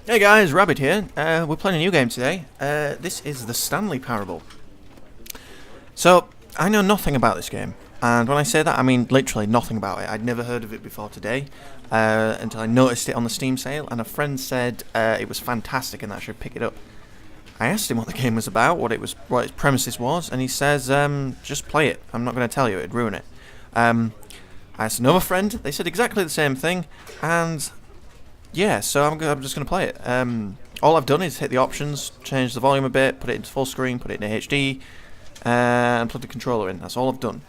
Hey guys, Rabbit here. We're playing a new game today. This is the Stanley Parable. So, I know nothing about this game. And when I say that, I mean literally nothing about it. I'd never heard of it before today, until I noticed it on the Steam sale, and a friend said it was fantastic and that I should pick it up. I asked him what the game was about, what its premises was, and he says, just play it. I'm not going to tell you, it'd ruin it. I asked another friend, they said exactly the same thing, and yeah, so I'm just going to play it. All I've done is hit the options, change the volume a bit, put it into full screen, put it in HD, and plug the controller in. That's all I've done.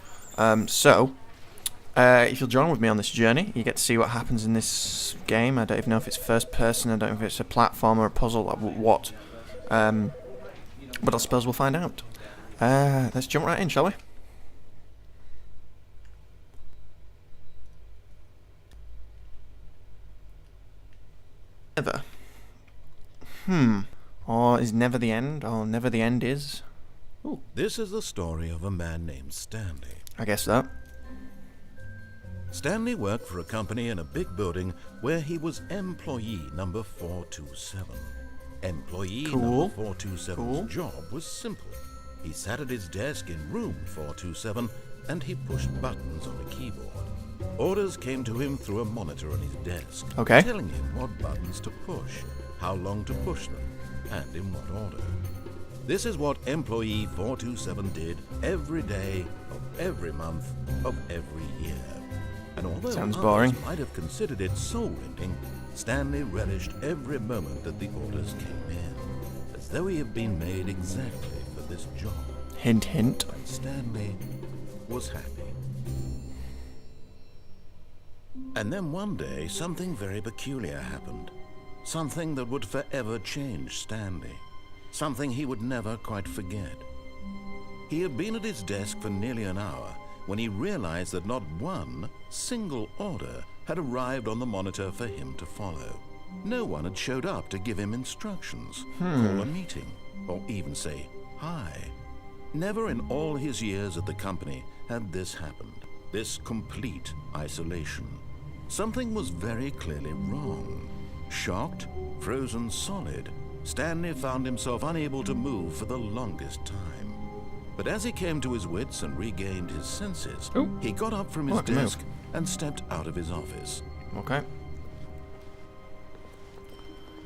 If you'll join with me on this journey, you get to see what happens in this game. I don't even know if it's first person, I don't know if it's a platform or a puzzle or what. But I suppose we'll find out. Let's jump right in, shall we? Never. Or is never the end, or never the end is? Ooh. This is the story of a man named Stanley. I guess that. Stanley worked for a company in a big building where he was employee number 427. Employee number 427's job was simple. He sat at his desk in room 427 and he pushed buttons on a keyboard. Orders came to him through a monitor on his desk, telling him what buttons to push, how long to push them, and in what order. This is what employee 427 did every day of every month of every year. And although others might have considered it soul-rending, Stanley relished every moment that the orders came in, as though he had been made exactly for this job. Hint, hint. And Stanley was happy. And then one day, something very peculiar happened. Something that would forever change Stanley. Something he would never quite forget. He had been at his desk for nearly an hour when he realized that not one single order had arrived on the monitor for him to follow. No one had showed up to give him instructions, call a meeting, or even say hi. Never in all his years at the company had this happened, this complete isolation. Something was very clearly wrong. Shocked, frozen solid, Stanley found himself unable to move for the longest time. But as he came to his wits and regained his senses, he got up from his desk and stepped out of his office. Okay.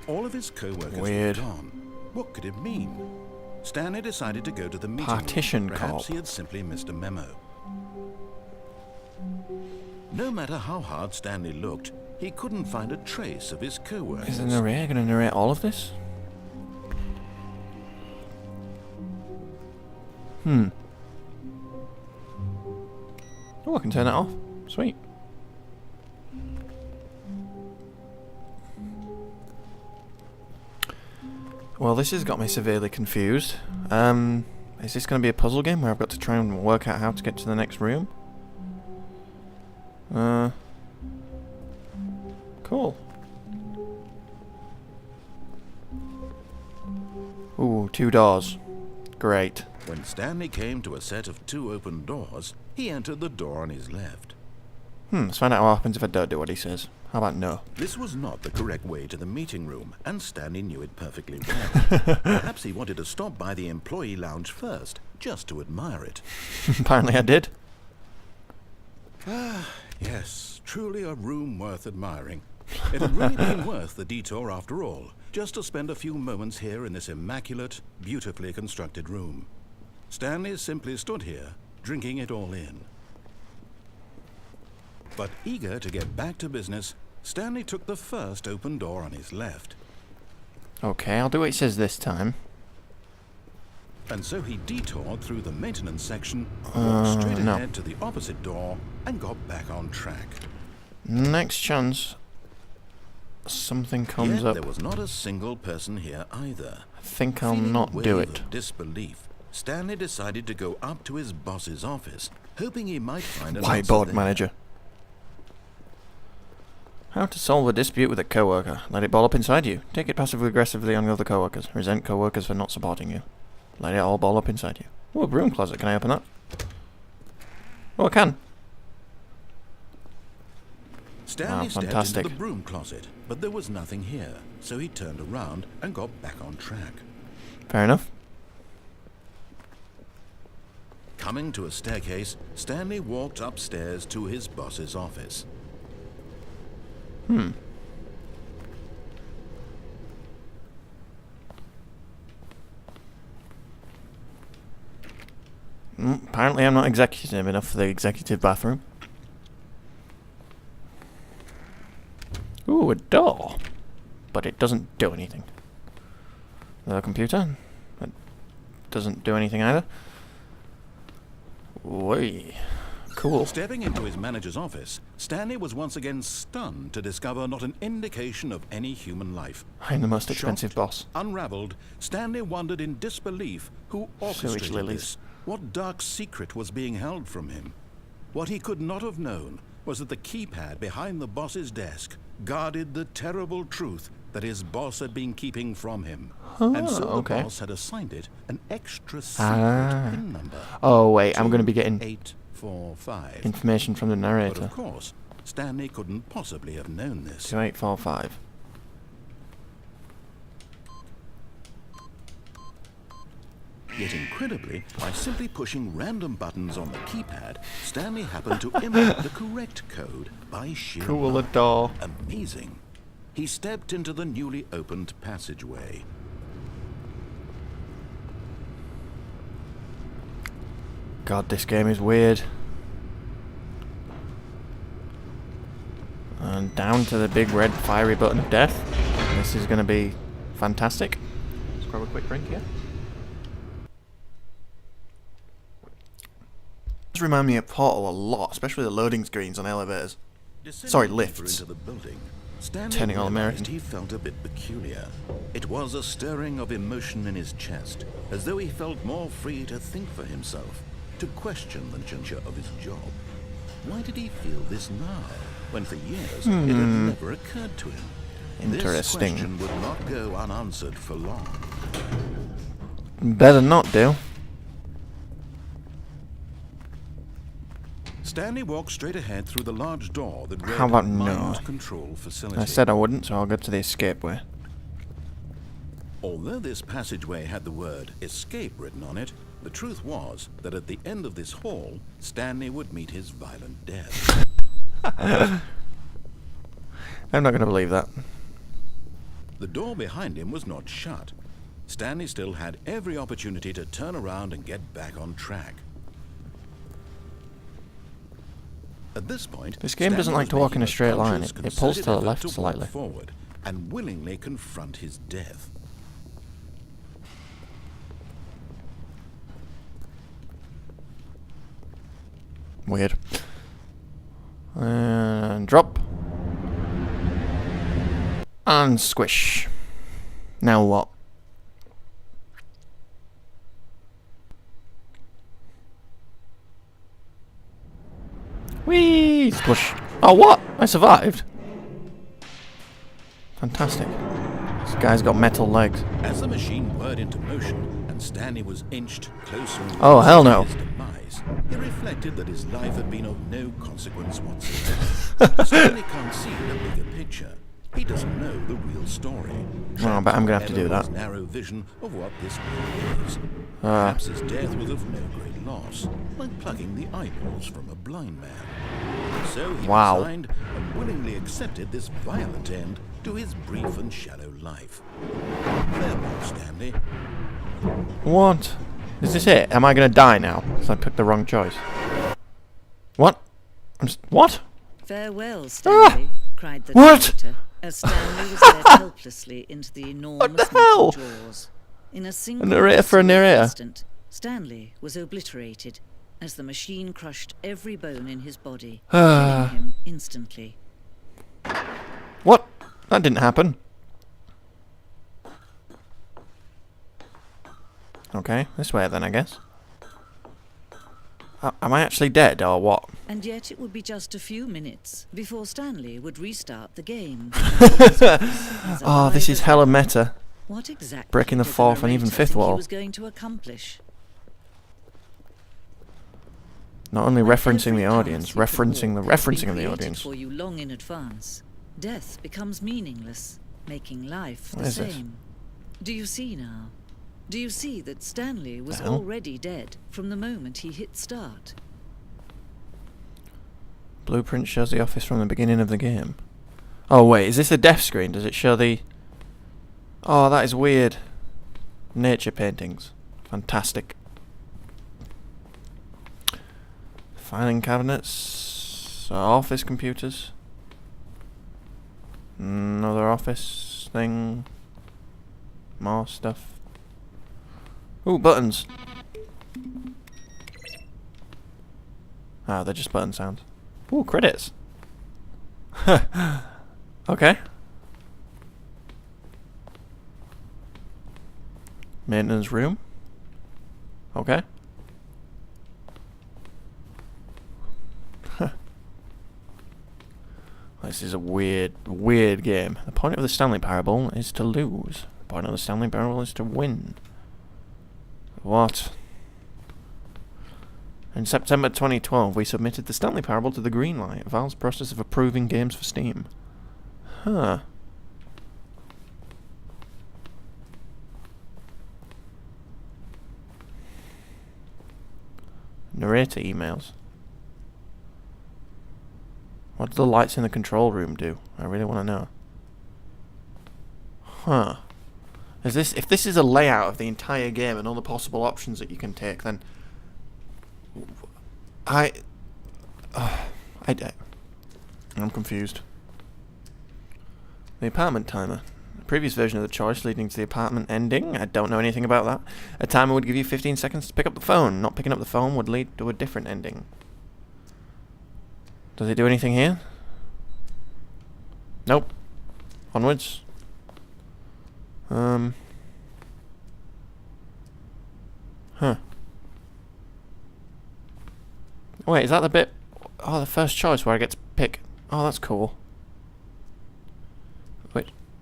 All of his co-workers were gone. What could it mean? Stanley decided to go to the meeting room. Perhaps he had simply missed a memo. No matter how hard Stanley looked, he couldn't find a trace of his co-workers. Is the narrator going to narrate all of this? Oh, I can turn that off. Sweet. Well, this has got me severely confused. Is this going to be a puzzle game where I've got to try and work out how to get to the next room? Cool. Ooh, 2 doors. Great. When Stanley came to a set of 2 open doors, he entered the door on his left. Let's find out what happens if I don't do what he says. How about no? This was not the correct way to the meeting room, and Stanley knew it perfectly well. Perhaps he wanted to stop by the employee lounge first, just to admire it. Apparently I did. Yes, truly a room worth admiring. It had really been worth the detour after all, just to spend a few moments here in this immaculate, beautifully constructed room. Stanley simply stood here, drinking it all in. But eager to get back to business, Stanley took the first open door on his left. Okay, I'll do what he says this time. And so he detoured through the maintenance section, walked straight ahead to the opposite door, and got back on track. Next chance, something comes up. There was not a single person here either. I think I'll not do it. Of disbelief, Stanley decided to go up to his boss's office, hoping he might find an whiteboard manager. How to solve a dispute with a coworker. Let it ball up inside you. Take it passively-aggressively on other coworkers. Resent coworkers for not supporting you. Let it all ball up inside you. Oh, a broom closet. Can I open that? Oh, I can. Stanley stepped into the broom closet, But there was nothing here, so he turned around and got back on track. Fair enough. Coming to a staircase, Stanley walked upstairs to his boss's office. Apparently I'm not executive enough for the executive bathroom. Ooh, a door. But it doesn't do anything. The computer? It doesn't do anything either. Whee. Cool. Stepping into his manager's office, Stanley was once again stunned to discover not an indication of any human life. I'm the most expensive Shocked, boss. Unraveled, Stanley wondered in disbelief who orchestrated lilies. this. What dark secret was being held from him? What he could not have known was that the keypad behind the boss's desk guarded the terrible truth that his boss had been keeping from him. And so the boss had assigned it an extra secret PIN number. Oh wait, I'm going to be getting 845. information from the But narrator. of course, Stanley couldn't possibly have known this. 2845. Yet incredibly, by simply pushing random buttons on the keypad, Stanley happened to input the correct code by sheer Cool, a luck. door. Amazing. He stepped into the newly opened passageway. God, this game is weird. And down to the big red fiery button of death. This is going to be fantastic. Let's grab a quick drink here. Does remind me of Portal a lot, especially the loading screens on elevators. Sorry, Descending deeper lifts. into the building, Stanley Turning all realized American. he felt a bit peculiar. It was a stirring of emotion in his chest, as though he felt more free to think for himself, to question the nature of his job. Why did he feel this now, when for years it had never occurred to him? This Interesting. question would not go unanswered for long. Better not do. Stanley walked straight ahead through the large door that read How about no? Mind Control Facility. I said I wouldn't, so I'll go to the escape way. Although this passageway had the word escape written on it, the truth was that at the end of this hall, Stanley would meet his violent death. I'm not going to believe that. The door behind him was not shut. Stanley still had every opportunity to turn around and get back on track. At this point, This game Stanley doesn't like was to walk in a making straight line. conscious, It pulls to concerted the effort left to walk slightly. forward and willingly confront his death. Weird. And drop. And squish. Now what? Whee! Squish. Oh, what? I survived. Fantastic. This guy's got metal legs. As the machine whirred into motion and Stanley was inched closer and Oh, closer hell to no. his demise, he reflected that his life had been of no consequence whatsoever. Stanley can't see the bigger picture. He doesn't know the real story. Well, but I'm gonna have to do that. His narrow vision of what this world is. Perhaps his death was of no great loss, like plucking the eyeballs from a blind man. So he Wow. resigned and willingly accepted this violent end to his brief and shallow life. Farewell, Stanley. What? Is this it? Am I gonna die now? Because I picked the wrong choice. What? What? Farewell, Stanley, cried the What? narrator, as Stanley was led helplessly into the enormous the hell? metal jaws. In a single narrator for a single narrator. instant, Stanley was obliterated as the machine crushed every bone in his body, killing him instantly. What? That didn't happen. Okay, this way then, I guess. Am I actually dead, or what? And yet it would be just a few minutes before Stanley would restart the game. Oh, this is hella meta. What exactly Breaking the did fourth and even narrator fifth think wall. he was going to accomplish? Not only Like referencing every the path audience, you could referencing the walk had been referencing of the created audience. for you long in advance. Death becomes meaningless, making life What the is this? same. Do you see now? Do you see that Stanley was The hell? already dead from the moment he hit start? Blueprint shows the office from the beginning of the game. Oh wait, is this a death screen? Does it show the... Oh, that is weird. Nature paintings. Fantastic. Filing cabinets. Office computers. Another office thing. More stuff. Ooh, buttons. Ah, they're just button sounds. Ooh, credits. Okay. Maintenance room. Okay. This is a weird game. The point of the Stanley Parable is to lose. The point of the Stanley Parable is to win. What? In September 2012, we submitted the Stanley Parable to the green light, Valve's process of approving games for Steam. Huh. Narrator emails. What do the lights in the control room do? I really want to know. Huh. If this is a layout of the entire game and all the possible options that you can take, then I'm confused. The apartment timer. The previous version of the choice leading to the apartment ending. I don't know anything about that. A timer would give you 15 seconds to pick up the phone. Not picking up the phone would lead to a different ending. Does it do anything here? Nope. Onwards. Huh. Wait, is that the bit... Oh, the first choice where I get to pick... Oh, that's cool.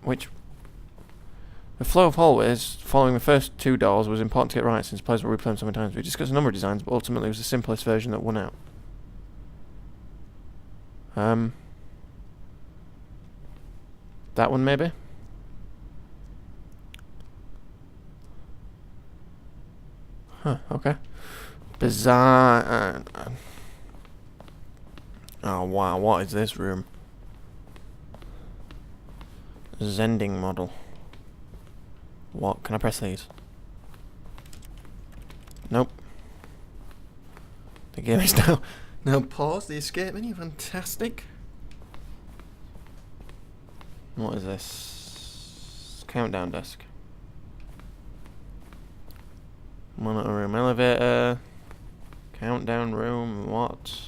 Which... The flow of hallways following the first two doors was important to get right since players were replaying them so many times. We discussed a number of designs, but ultimately it was the simplest version that won out. That one maybe? Huh, okay. Bizarre... oh wow, what is this room? Zending model. What? Can I press these? Nope. The game is now pause the escape menu. Fantastic. What is this? Countdown desk. Monitor room, elevator. Countdown room. What?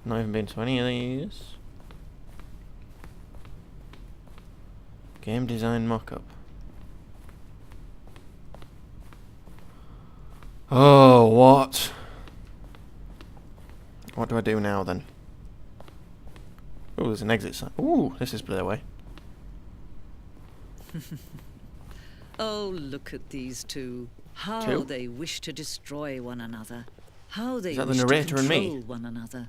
Not even been to any of these. Game design mock-up. Oh, what? What do I do now then? Oh, there's an exit sign. Ooh, this is the way. Oh, look at these two. How they wish to destroy one another. How they wish to control one another.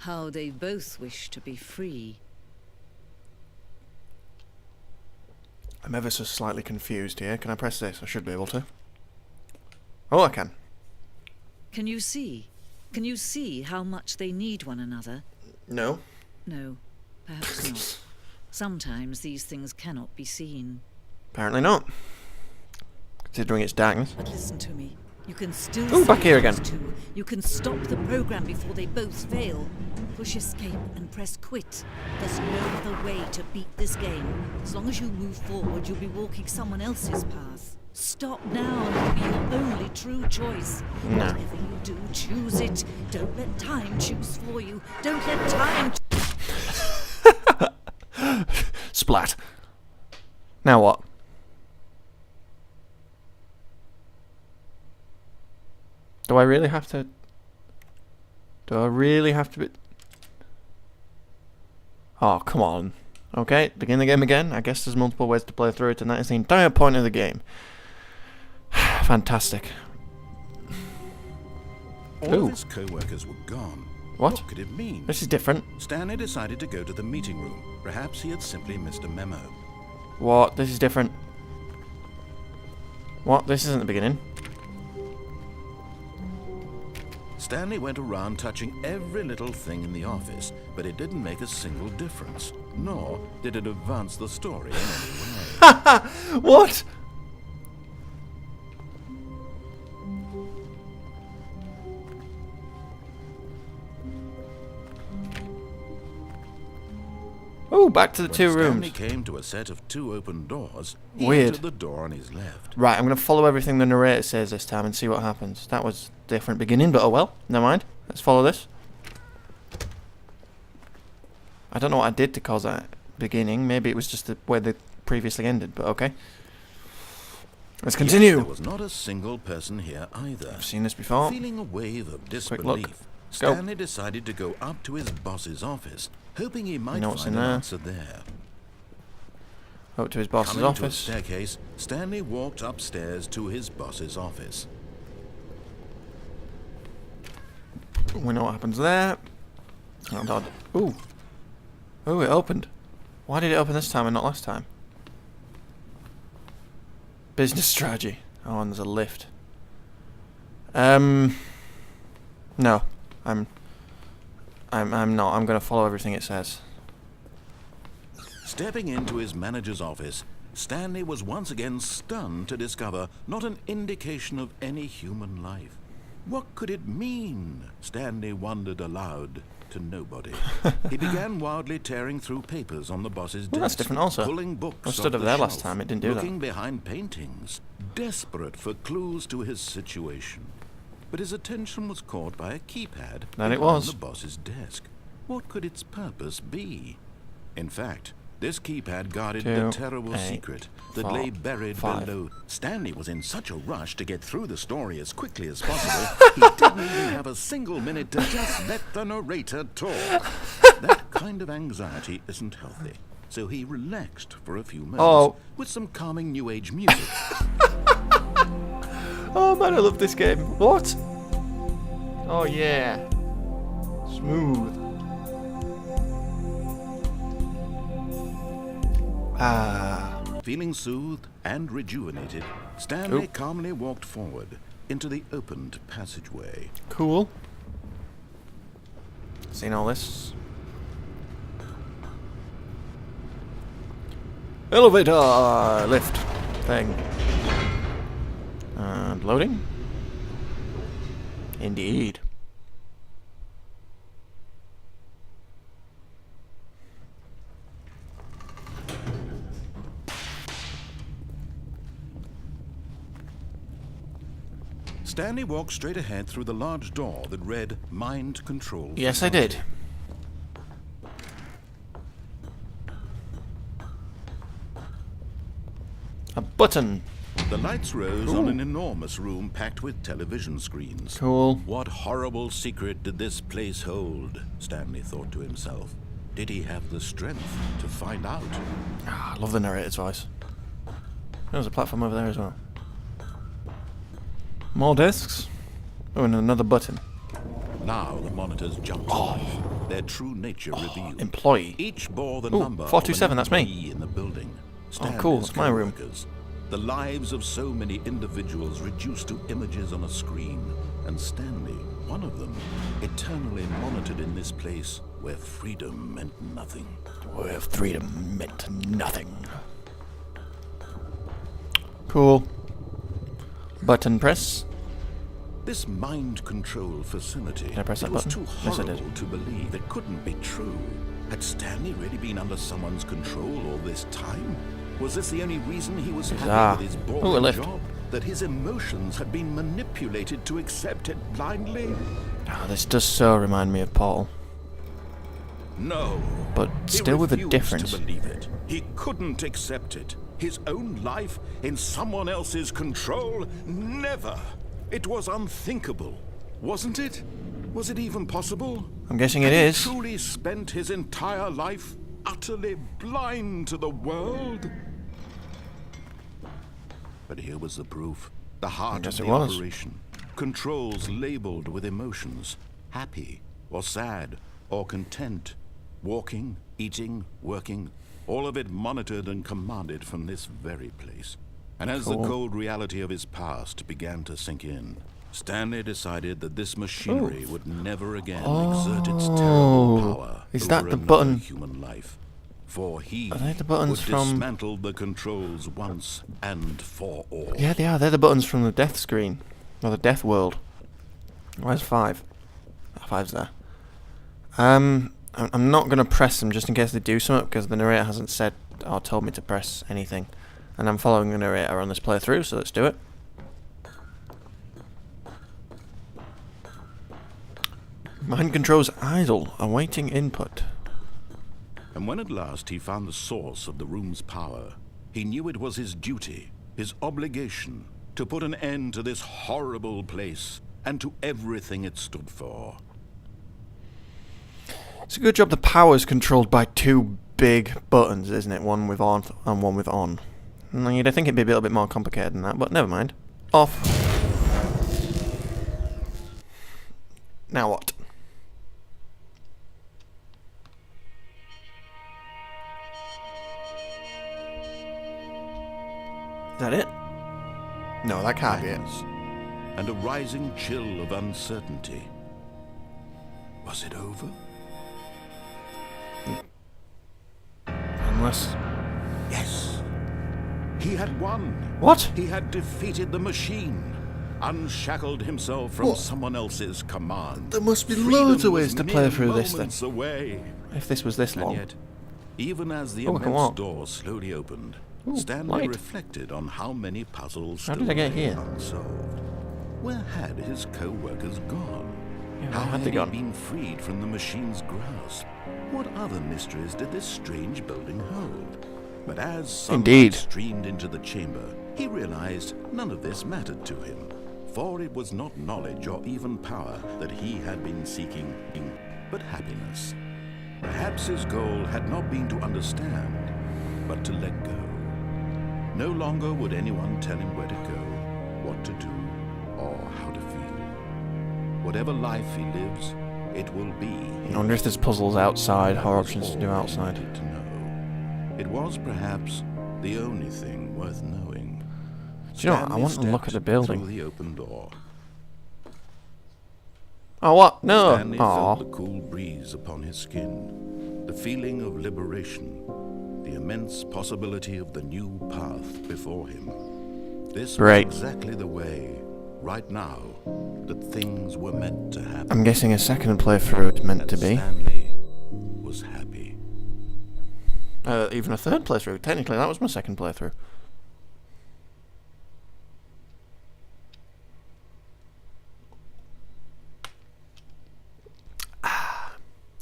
How they both wish to be free. I'm ever so slightly confused here. Can I press this? I should be able to. Oh, I can. Can you see? Can you see how much they need one another? No. No, perhaps not. Sometimes these things cannot be seen. Apparently not. Considering its darkness. But listen to me. You can still Ooh, back here again. Two. You can stop the program before they both fail. Push escape and press quit. There's no other way to beat this game. As long as you move forward, you'll be walking someone else's path. Stop now and it'll be your only true choice. No. Whatever you do, choose it. Don't let time choose for you. Don't let time... Splat. Now what? Do I really have to... Do I really have to be... Oh, come on. Okay, begin the game again. I guess there's multiple ways to play through it, and that is the entire point of the game. Fantastic. All of his co-workers were gone, What? could it mean? This is different. Stanley decided to go to the meeting room. Perhaps he had simply missed a memo. What? This is different. What? This isn't the beginning. Stanley went around touching every little thing in the office, but it didn't make a single difference, nor did it advance the story in any way. What? Oh, back to the two When rooms. Stanley came to a set of 2 open doors. He Weird. entered the door on his left. Right, I'm going to follow everything the narrator says this time and see what happens. That was a different beginning, but oh well. Never mind. Let's follow this. I don't know what I did to cause that beginning. Maybe it was just the way they previously ended, but okay. Let's Yet continue. there was not a single person here either. I've seen this before. Feeling a wave of look. disbelief, Go. Stanley decided to go up to his boss's office, hoping he might know what's find in an there. answer there. Up to his boss's Coming to a office. staircase, Stanley walked upstairs to his boss's office. We know what happens there. Oh, God. Ooh. Ooh, it opened. Why did it open this time and not last time? Business strategy. Oh, and there's a lift. No. I'm not. I'm gonna follow everything it says. Stepping into his manager's office, Stanley was once again stunned to discover not an indication of any human life. What could it mean? Stanley wondered aloud to nobody. He began wildly tearing through papers on the boss's desk. Well, that's different also. Pulling books I stood off over the there last shelf, time, it didn't do that. looking behind paintings, desperate for clues to his situation. But his attention was caught by a keypad That it behind was. the boss's desk. What could its purpose be? In fact, this keypad guarded the 2, terrible 8, secret that 4, lay buried 5. below. Stanley was in such a rush to get through the story as quickly as possible, he didn't even have a single minute to just let the narrator talk. That kind of anxiety isn't healthy, so he relaxed for a few moments with some calming new age music. Oh man, I love this game. What? Oh yeah. Smooth. Ah. Feeling soothed and rejuvenated, Stanley calmly walked forward into the opened passageway. Cool. Seen all this. Elevator lift thing. And loading. Indeed. Stanley walked straight ahead through the large door that read Mind Control. Yes, I did. A button. The lights rose on an enormous room packed with television screens. Cool. What horrible secret did this place hold? Stanley thought to himself. Did he have the strength to find out? Ah, I love the narrator's voice. There's a platform over there as well. More discs. Oh, and another button. Now the monitors jumped to life, their true nature revealed. Employee. Each bore the Ooh, number 427, of an that's me. employee in the building. Cool, Stanley's it's my room. coworkers. The lives of so many individuals reduced to images on a screen, and Stanley, one of them, eternally monitored in this place where freedom meant nothing. Where freedom meant nothing. Cool. Button press. This mind control facility, Can I press that it was button? too Yes, I horrible did. to believe. It couldn't be true. Had Stanley really been under someone's control all this time? Was this the only reason he was Bizarre. happy with his Ooh, a boring lift. job? That his emotions had been manipulated to accept it blindly? Ah, this does so remind me of Portal. No. But He still with a refused difference. to believe it. He couldn't accept it. His own life in someone else's control? Never. It was unthinkable, wasn't it? Was it even possible? I'm guessing it Had he is. truly spent his entire life utterly blind to the world? But here was the proof. The heart guess of it the was. operation. Controls labeled with emotions. Happy, or sad, or content, walking, eating, working, all of it monitored and commanded from this very place. And as the cold reality of his past began to sink in, Stanley decided that this machinery would never again exert its terrible power is over that the another button? human life. For he Are they the buttons would from... dismantle the controls once and for all. Yeah, they are. They're the buttons from the death screen. Or the death world. Where's 5? 5's there. I'm not going to press them just in case they do something, because the narrator hasn't said or told me to press anything. And I'm following the narrator on this playthrough, so let's do it. Mind controls idle, awaiting input. And when at last he found the source of the room's power, he knew it was his duty, his obligation, to put an end to this horrible place and to everything it stood for. It's a good job the power's controlled by 2 big buttons, isn't it? One with on and one with on. You'd think it'd be a little bit more complicated than that, but never mind. Off. Now what? Is that it? No, that can't be it. And a rising chill of uncertainty. Was it over? Unless... Yes. He had won. What? He had defeated the machine. Unshackled himself from What? someone else's command. There must be Freedom loads of was ways to play mere through this then. moments away. If this was this And long. yet, even as the Oh, I can immense walk. door slowly opened, Ooh, Stanley light. reflected on how many puzzles How still did I get lay here? unsolved. Where had his co-workers gone? Yeah, How where had had they he gone? been freed from the machine's grasp? What other mysteries did this strange building hold? But as sunlight Indeed. streamed into the chamber, he realized none of this mattered to him, for it was not knowledge or even power that he had been seeking, but happiness. Perhaps his goal had not been to understand, but to let go. No longer would anyone tell him where to go, what to do, or how to feel. Whatever life he lives, it will be. I wonder if there's puzzles outside or options to do all outside. he needed to know. It was perhaps the only thing worth knowing. Do you know what? I Stanley want to look at the stepped building. through the open door. Oh, what? No! Stanley felt the Aw. cool breeze upon his skin, the feeling of liberation, the immense possibility of the new path before him. This Great. was exactly the way, right now, that things were meant to happen. I'm guessing a second playthrough is meant And to be. Stanley was happy. Even a third playthrough. Technically, that was my second playthrough.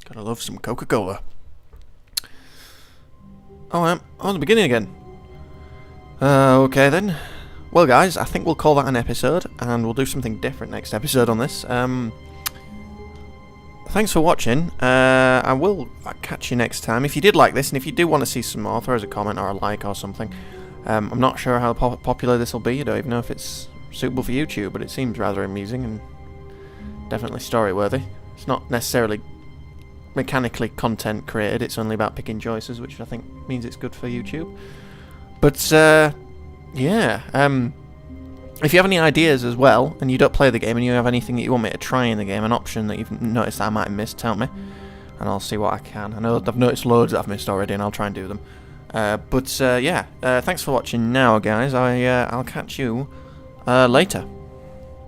Gotta love some Coca-Cola. Oh, I'm on the beginning again. Okay then. Well, guys, I think we'll call that an episode, and we'll do something different next episode on this. Thanks for watching. I will catch you next time. If you did like this, and if you do want to see some more, throw us a comment or a like or something. I'm not sure how popular this will be. I don't even know if it's suitable for YouTube, but it seems rather amusing and definitely story-worthy. It's not necessarily mechanically content created, it's only about picking choices, which I think means it's good for YouTube. But, yeah, if you have any ideas as well, and you don't play the game, and you have anything that you want me to try in the game, an option that you've noticed that I might have missed, tell me, and I'll see what I can. I know I've noticed loads that I've missed already, and I'll try and do them. Yeah, thanks for watching now, guys. I'll catch you later.